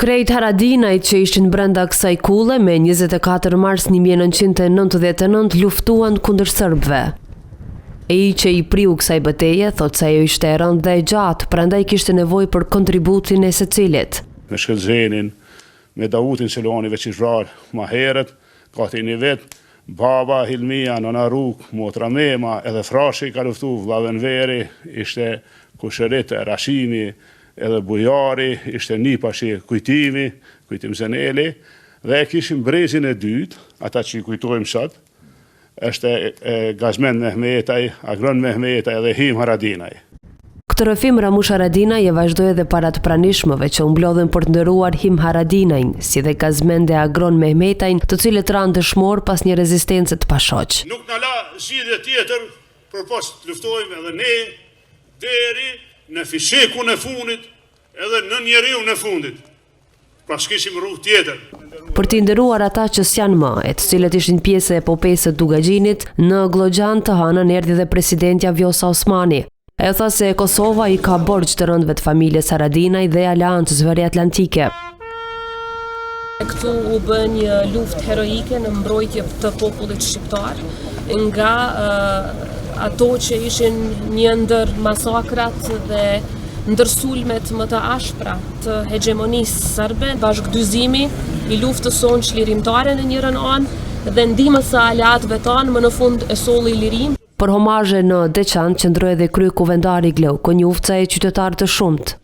Krejt Haradinajt që ishin brenda kësaj kulle me 24 mars 1999 luftuan kundër serbëve. Ai që i priu kësaj betejë thot se ajo ishte e rëndë dhe e gjatë, prandaj kishte nevojë për kontributin e secilit. Me Shkëllxhenin, me Davutin Seloni veç i vrar ma herët, gati një vet, baba Hilmia, nona Ruk, motra Mema, edhe Frashi ka luftu, Vllavenveri, ishte Kushërit, Rashimi, edhe Bujari, ishte Nipashi Kujtim Zeneli, dhe kishim brezin e dytë, ata që i kujtojmë sot, është Gazmen Mehmetaj, Agron Mehmetaj edhe Him Haradinaj. Këtë rrëfim Ramush Haradinaj e vazhdoi edhe para të pranishmëve që u mblodhen për të nderuar Him Haradinajn, si dhe Gazmen dhe Agron Mehmetajn, të cilët ranë dëshmor pas një rezistence të pashoq. Nuk na la zgjidhje tjetër përpos të luftojmë edhe ne deri në fishekun e fundit edhe në njeriun e fundit. Pra s'kishim rrugë tjetër. Për t'i nderuar ata që s'janë më, e të cilët ishin pjesë e epopesë së Dugaxhinit, në Glogjan të Hanën erdhi dhe presidentja Vjosa Osmani. E tha se Kosova i ka borxh të rëndëve të familjes Haradinaj dhe Aleancës Veriatlantike. Këtu u bë një luftë heroike në mbrojtje të popullit shqiptar nga ato që ishin një ndër masakrat dhe ndërsulmet më të ashpra të hegemonisë serbe, bashkëdyzimi i luftës sonë çlirimtare në njërin anë dhe ndihmës së aleatëve tanë më në fund e solli lirim. Për homazhe në Deçan qëndroi edhe kryekuvendari Glau Konjufca e qytetarë të shumtë.